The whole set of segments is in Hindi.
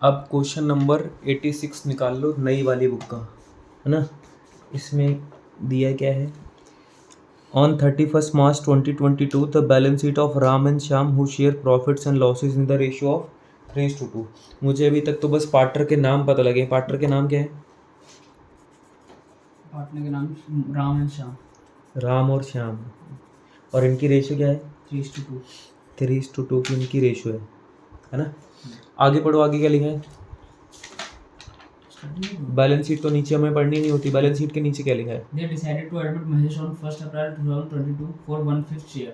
अब क्वेश्चन नंबर 86 निकाल लो नई वाली बुक का, है ना। इसमें दिया क्या है, on 31st March 2022 the balance sheet of Ram and Shyam who share profits and losses in the ratio of 3:2। मुझे अभी तक तो बस पार्टनर के नाम पता लगे। पार्टनर के नाम क्या है? पार्टनर के नाम राम एंड श्याम। राम और श्याम। और इनकी रेशियो क्या है? 3:2। 3:2 की इनकी रेशियो है ना। आगे पढ़ो, आगे क्या लिखा है? बैलेंस शीट तो नीचे हमें पढ़नी नहीं होती। बैलेंस शीट के नीचे क्या लिखा है? They decided to admit Mahesh on 1st April 2022 for 1/5 share।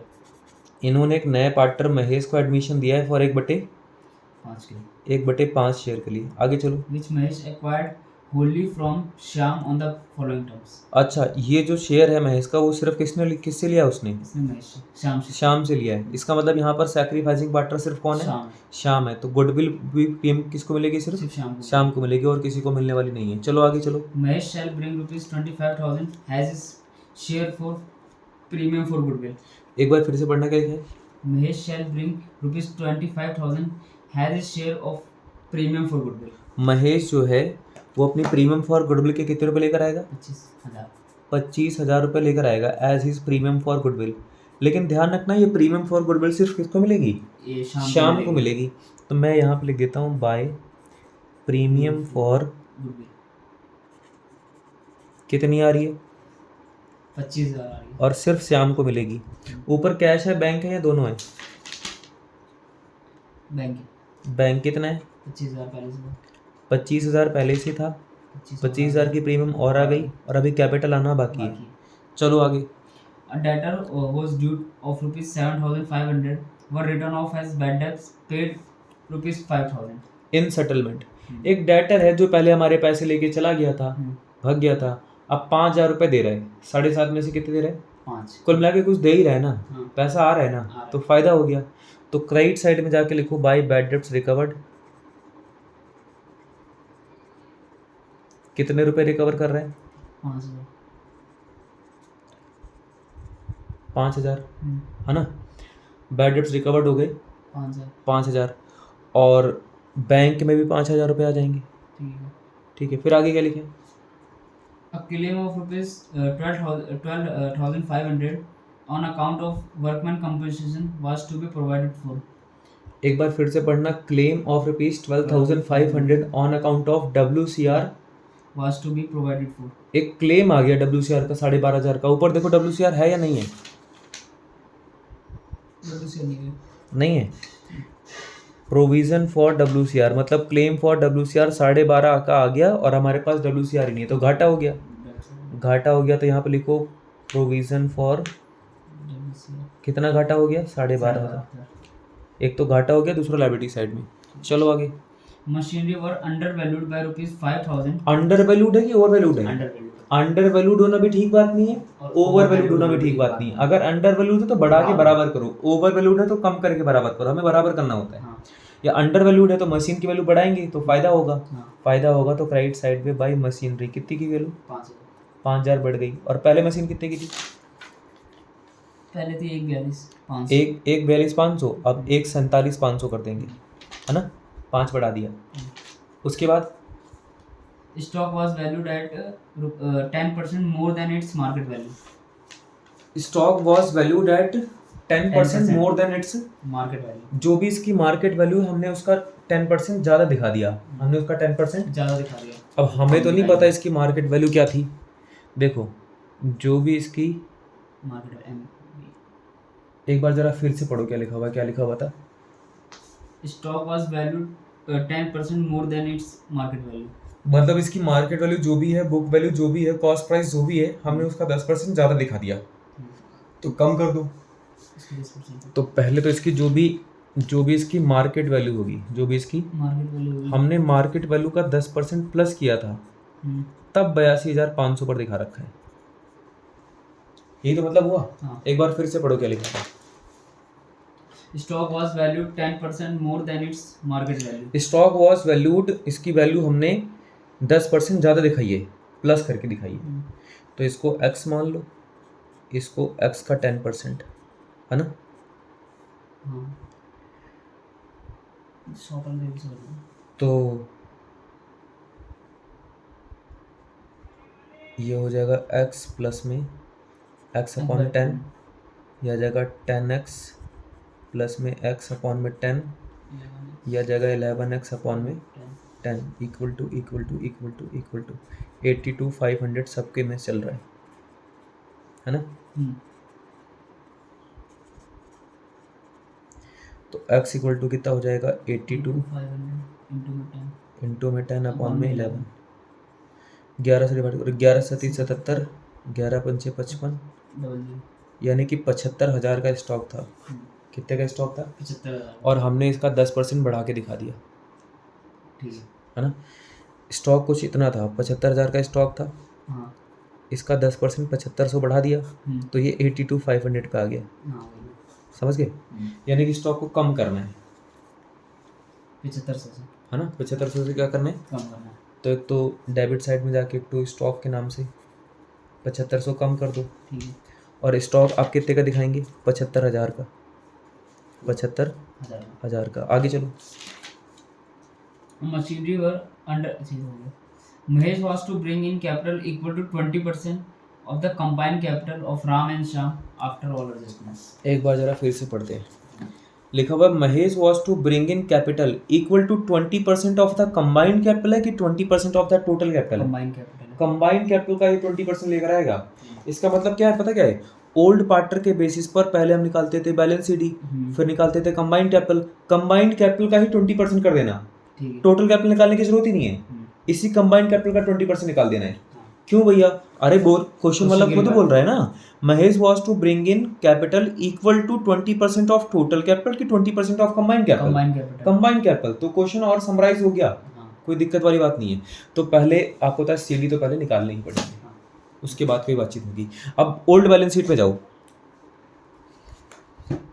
इन्होंने एक नए पार्टनर महेश को एडमिशन दिया है फॉर 5 के 1/5 शेयर के लिए। आगे चलो। which Mahesh acquired wholly from Shyam on the following terms। अच्छा, ये जो शेयर है महेश का वो सिर्फ किससे लिया उसने? इसने महेश श्याम से श्याम से लिया है। इसका मतलब यहाँ पर सैक्रिफाइसिंग पार्टनर सिर्फ कौन है? श्याम। श्याम है। तो गुडविल भी पीएम किसको मिलेगी? सिर्फ सिर्फ श्याम को मिलेगी और किसी को मिलने वाली नहीं है। चलो आगे चलो। Mahesh shall bring rupees 25,000 as his share for premium for goodwill। एक बार फिर से पढ़ना, क्या लिखा है? Mahesh shall bring rupees 25,000 has his share of premium for goodwill। Mahesh जो है वो अपनी प्रीमियम फॉर गुडविल के कितने रुपए लेकर आएगा? 25,000। 25,000 रुपये लेकर आएगा as his premium for goodwill. लेकिन ध्यान रखना, ये प्रीमियम फॉर गुडविल सिर्फ किसको मिलेगी? ये श्याम को मिलेगी। तो मैं यहाँ पे लिख देता हूँ बाय प्रीमियम फॉर गुडविल। कितनी आ रही है? 25,000 आ रही है और सिर्फ श्याम को मिलेगी। ऊपर कैश है, बैंक है, या दोनों है? बैंक। बैंक कितना है? 25,000 पहले से था। 25,000 पहले से था। 25,000 की प्रीमियम और आ गई और अभी कैपिटल आना बाकी है। चलो आगे। A debtor was due of rupees 7,500 were written off as bad debts, paid rupees 5,000 in settlement. एक डेटर है जो पहले हमारे पैसे लेके चला गया था, भाग गया था, अब 5,000 रुपये दे रहा है। 7.5 में से कितने दे रहा है? 5। कुल मिला के कुछ दे ही रहा है ना, पैसा आ रहा है ना, तो फायदा हो गया। तो क्रेडिट साइड में जाके लिखो बाय बैड डेट्स रिकवर्ड। कितने रुपए रिकवर कर रहे हैं? 5,000। 5,000 है ना। बैड डेट्स रिकवर्ड हो गए 5,000। 5,000 और बैंक में भी 5,000 रुपये आ जाएंगे। ठीक है, फिर आगे क्या लिखे? A claim of rupees 12,500 on account of workman compensation was to be provided for। एक बार फिर से पढ़ना, claim of rupees 12,500 on account of WCR was to be provided for। एक क्लेम आ गया WCR का 12,500 का। ऊपर देखो WCR है या नहीं है? नहीं है। प्रोविजन फॉर WCR मतलब क्लेम फॉर WCR 12,500 का आ गया और हमारे पास WCR ही नहीं है, तो घाटा हो गया। घाटा हो गया तो यहाँ पे लिखो प्रोविजन फॉर, कितना घाटा हो गया? 12,500। एक तो घाटा हो गया, दूसरा लायबिलिटी साइड में। चलो आगे। Machinery were under valued by rupees 5,000। Under valued है कि ओवर वैल्यूड है? अंडर वैल्यूड होना भी ठीक बात नहीं है, ओवर वैल्यूड होना भी ठीक बात नहीं है। अगर अंडर वैल्यूड है तो बढ़ा के बराबर करो, ओवर वैल्यूड है तो कम करके बराबर करो, हमें बराबर करना होता है। या अंडर वैल्यूड है तो मशीन की वैल्यू बढ़ाएंगे तो फायदा होगा। फायदा होगा तो क्रेडिट साइड पे बाय मशीनरी कितनी की वैल्यू? 5,000 बढ़ गई। और पहले मशीन कितने की थी? पहले थी 1,42,500। एक 42,500, अब 1,47,500 कर देंगे, है ना। 5 बढ़ा दिया। उसके बाद stock was valued at 10% more than its market value. Stock was valued at 10% more than its market value. जो भी इसकी मार्केट वैल्यू है हमने उसका 10% ज़्यादा दिखा दिया, हमने उसका 10% ज़्यादा दिखा दिया। अब हमें तो नहीं पता इसकी मार्केट वैल्यू क्या थी। देखो जो भी इसकी मार्केट, एक बार जरा फिर से पढ़ो, क्या लिखा हुआ, क्या लिखा हुआ था? Stock was valued 10% more than its market value. मतलब इसकी मार्केट वैल्यू जो भी है, बुक वैल्यू जो भी है, कॉस्ट प्राइस जो भी है, हमने उसका 10% ज़्यादा दिखा दिया, तो कम कर दो। तो पहले तो इसकी जो भी इसकी मार्केट वैल्यू होगी, जो भी इसकी मार्केट वैल्यू, हमने मार्केट वैल्यू का 10% प्लस किया था, तब 82,500 पर दिखा रखा है। यही तो मतलब हुआ। एक बार फिर से पढ़ो, क्या लिखा था? Stock was valued 10% more than its market value. Stock was valued, इसकी वैल्यू हमने 10% ज़्यादा दिखाई है, प्लस करके दिखाई है। तो इसको x मान लो, इसको x का 10%, है ना। तो ये हो जाएगा x प्लस में x अपॉन 10, यह आ जाएगा 10x प्लस में x अपॉन में 10, यह आ जाएगा 11x अपॉन में 10 इक्वल टू 82,500 सबके में चल रहा है ना। तो x इक्वल टू कितना हो जाएगा 82 इंटू में 10 अपॉन में 11, 11 से डिवाइड करो, 11 से 77, 11 पंचे 55, यानी कि 75,000 का स्टॉक था। कितने का स्टॉक था? 75,000। और हमने इसका 10% बढ़ा के दिखा दिया, ठीक है ना। स्टॉक कुछ इतना था, 75,000 का स्टॉक था, हाँ इसका 10% 7500 बढ़ा दिया, तो ये 82,500 पे आ गया। हाँ समझ गए? यानी कि स्टॉक को कम करना है 7500 से, है ना। 7500 से क्या करना है? कम करना है। तो एक तो डेबिट साइड में जाके टू स्टॉक के नाम से 7500 कम कर दो, ठीक है। और स्टॉक आप कितने का दिखाएंगे? 75,000 का, 75,000 का। आगे चलो। Machinery were under Mahesh was to bring in capital equal to 20% of the combined capital of Ram and Shyam after all adjustments. एक बार जरा फिर से पढ़ते हैं। लिखा हुआ Mahesh was to bring in capital equal to 20% of the combined capital है कि 20% of the total capital? Combined capital. Combined capital का ये 20% लेकर आएगा। इसका मतलब क्या है पता क्या है? ओल्ड पार्टनर के बेसिस पर पहले हम निकालते थे बैलेंस शीट, फिर निकालते थे कंबाइंड कैपिटल, कंबाइंड कैपिटल का ही 20% कर देना, टोटल कैपिटल निकालने की जरूरत ही नहीं है, इसी कंबाइंड कैपिटल का 20% निकाल देना है। क्यों भैया? अरे बोल, क्वेश्चन मतलब खुद बोल रहा है ना, Mahesh was to bring in capital equal to 20% of total capital की 20% of combined capital, combined capital. तो क्वेश्चन और समराइज हो गया, कोई दिक्कत वाली बात नहीं है। तो पहले आपको पता है सीडी तो पहले निकालनी ही पड़ेगी, उसके बाद कोई बातचीत होगी। अब ओल्ड बैलेंस शीट पे जाओ।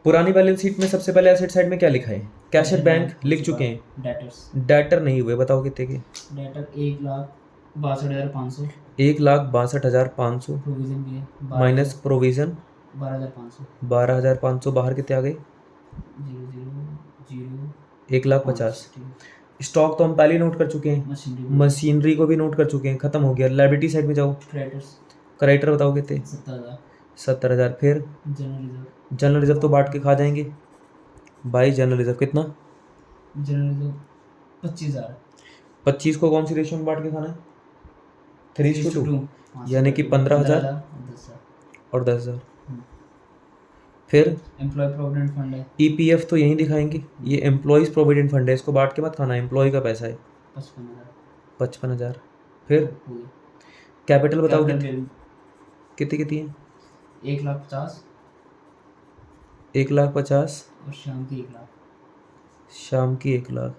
पुरानी बैलेंस शीट में सबसे पहले एसेट साइड में क्या लिखा है? कैश एट बैंक लिख चुके हैं, डेटर्स, डेटर नहीं हुए। बताओ कितने के? डेटर 1,62,500, 1,62,500 प्रोविजन भी है माइनस प्रोविजन 12,500, 12,500, बाहर कितने आ गए? 1,50,000। स्टॉक तो हम पहले ही नोट कर चुके हैं, मशीनरी को भी नोट कर चुके हैं, खत्म हो गया। लायबिलिटी साइड में जाओ, क्रेडिटर बताओ कितने? 70,000। फिर जनरल रिजर्व तो बांट के खा जाएंगे भाई। जनरल रिजर्व कितना? General reserve 25,000। 25 को कौन सी रेशियो में बांट के खाना है? 3:2, यानी कि 15,000 और 10,000। फिर एम्प्लॉय प्रोविडेंट फंड है, ईपीएफ तो यहीं दिखाएंगे, ये एम्प्लॉयज प्रोविडेंट फंड है, इसको बांट के मत खाना, एम्प्लॉय का पैसा है 55,000। फिर कैपिटल बताओ कितनी कितनी है? 1,50,000 1,50,000 और शाम की 1,00,000। शाम की 1,00,000।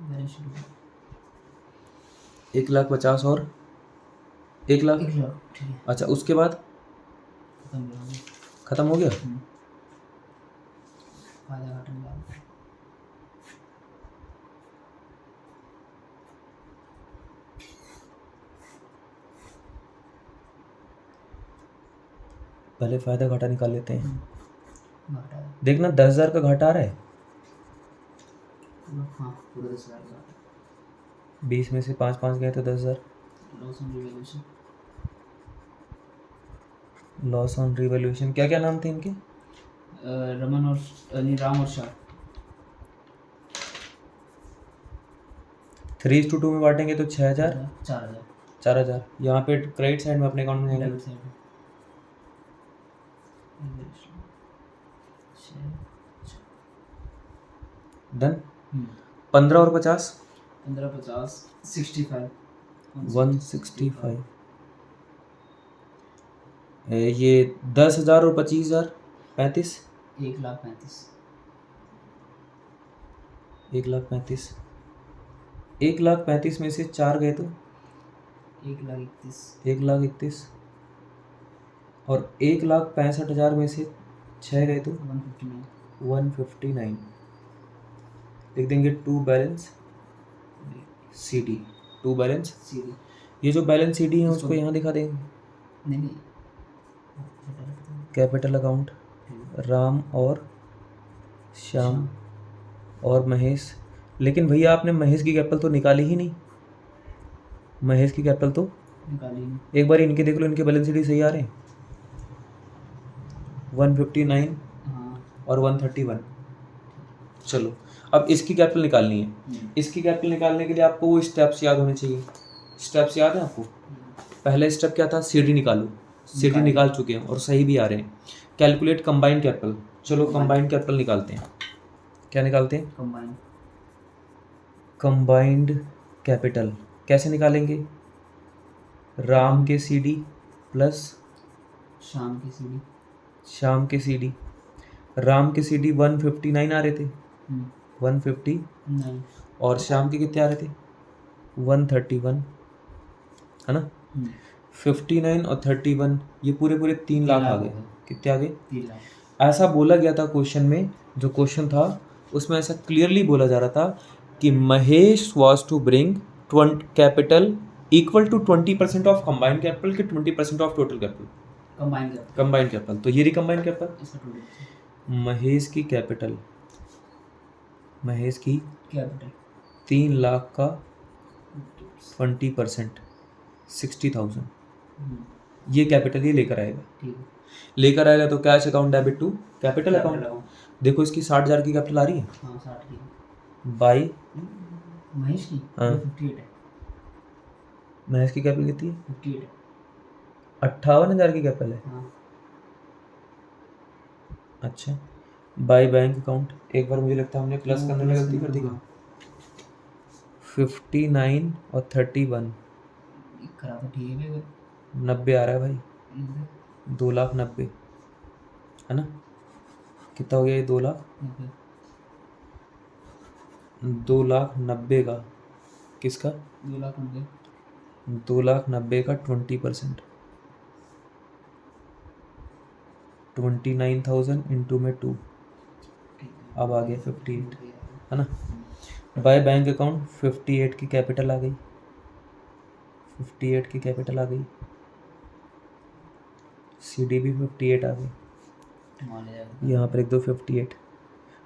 बैलेंस शीट 1,50,000 और 1,00,000। 1,00,000, ठीक है, अच्छा, उसके बाद खत्म हो गया। फायदा घाटा निकाल। पहले फायदा घाटा निकाल लेते हैं। घाटा है, देखना 10,000 का घाटा आ रहा है, हाँ पूरा 10,000 का। 20 में से 5 गए तो 10,000। Loss on revaluation, loss on revaluation. क्या क्या नाम थे इनके? रमन और राम और शाह। 3:2 में बांटेंगे तो 6,000 4,000। 4,000। यहाँ पे क्रेडिट साइड में अपने अकाउंट में जाएंगे। डन। 15 और 50 15,50 65 165। ये 10,000 और 25,000 35 1,35,000 1,35,000 1,35,000 में से 4 गए तो 1,31,000 1,31,000 और 1,65,000 में से 6 गए तो 159। लिख देंगे to balance CD, to balance CD. ये जो बैलेंस सीडी है उसको यहाँ दिखा देंगे। नहीं कैपिटल अकाउंट राम और श्याम और महेश। लेकिन भैया आपने महेश की कैपिटल तो निकाली ही नहीं, महेश की कैपिटल तो निकाली नहीं। एक बार इनके देख लो, इनके बैलेंस शीट सही आ रहे हैं, 159 हाँ और 131। चलो अब इसकी कैपिटल निकालनी है। इसकी कैपिटल निकालने के लिए आपको वो स्टेप्स याद होने चाहिए। स्टेप्स याद है आपको? पहले स्टेप क्या था? सीडी निकालो। सीडी निकाल चुके हैं और सही भी आ रहे हैं। Calculate combined capital. चलो कंबाइंड कैपिटल निकालते हैं। क्या निकालते हैं? कंबाइन। कंबाइंड कैपिटल कैसे निकालेंगे? राम के सीडी प्लस शाम की सीढ़ी। श्याम के सीडी। राम के सीडी 159 आ रहे थे, 150, नहीं। और श्याम के कितने आ रहे थे? 131, है ना? 59 और 31, ये पूरे पूरे 3 लाख आ गए। कितने आ गए? 3 लाख। ऐसा बोला गया था क्वेश्चन में, जो क्वेश्चन था उसमें ऐसा क्लियरली बोला जा रहा था कि Mahesh was to bring capital equal to 20% of combined capital के 20% of total capital. Combined capital तो ये रही कंबाइंड कैपिटल। इसका 20%। महेश की कैपिटल 3 लाख का 20% 60,000, ये कैपिटल ही लेकर आएगा। ठीक है। लेकर आएगा तो cash account debit to capital account. देखो इसकी 60,000 की कैपिटल आ रही है। हाँ 60 की। बाई महेश की हाँ। 58 है। महेश की कैपिटल कितनी है? 58 है। 58,000 की कैपिटल है। हाँ। अच्छा बाई बैंक अकाउंट, एक बार मुझे लगता है हमने प्लस करने में गलती कर दी क्या? 59 और 31 करा तो ठीक है भाई। 90 आ रहा है भाई, 2,90,000 है ना? कितना हो गया ये? 2,90,000 का किसका? 2,90,000। 2,90,000 का 20%, 29,000 इंटू में 2, अब आ गया 58, है ना? बाय बैंक अकाउंट 58 की कैपिटल आ गई, 58 की कैपिटल आ गई। सीडी भी 58 आ गई, यहाँ पर एक दो 58।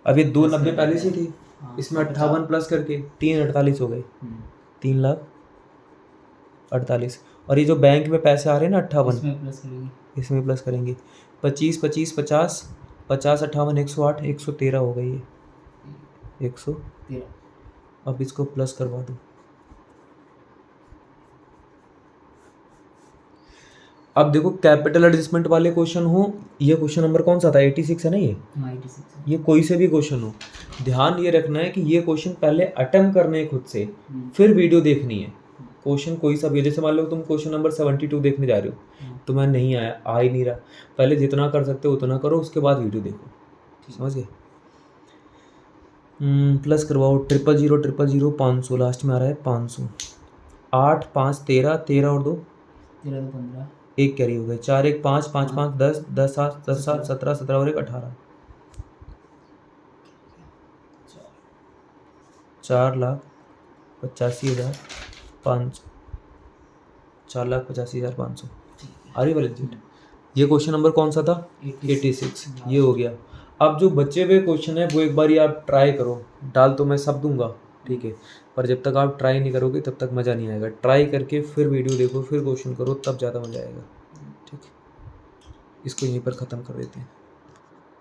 अब ये 290 पहले से थी, इसमें 58 प्लस करके 348 हो गए, 3,48,000। और ये जो बैंक में पैसे आ रहे हैं ना 58, इसमें प्लस करेंगे 25 25 50 50 58 108 113 हो गई है, 113। अब इसको प्लस करवा दो। अब देखो कैपिटल एडजस्टमेंट वाले क्वेश्चन हो, ये क्वेश्चन नंबर कौन सा था? 86 है ना ये? 86। ये कोई से भी क्वेश्चन हो, ध्यान ये रखना है कि ये क्वेश्चन पहले अटेम्प्ट करने हैं खुद से, फिर वीडियो देखनी है। क्वेश्चन कोई सा भी, जैसे मान लो तुम क्वेश्चन नंबर 72 देखने जा रहे हो, तुम्हें नहीं आया, आ ही नहीं रहा, पहले जितना कर सकते हो उतना करो, उसके बाद वीडियो देखो, समझ गए? प्लस करवाओ 000 000 500, लास्ट में आ रहा है 500। 8 5 13 13 और 2 15, एक कैरी हो गए, 4 1 5 5 5 10 10 7 10 7 17 17 और 1 18, 4,85,500, 4,85,500 आ रही बैलेंस शीट। ये क्वेश्चन नंबर कौन सा था? 86, ये हो गया। अब जो बचे हुए क्वेश्चन है वो एक बार आप ट्राई करो, डाल तो मैं सब दूंगा, ठीक है, पर जब तक आप ट्राई नहीं करोगे तब तक मज़ा नहीं आएगा। ट्राई करके फिर वीडियो देखो, फिर क्वेश्चन करो, तब ज़्यादा मज़ा आएगा, ठीक है। इसको यहीं पर ख़त्म कर देते हैं।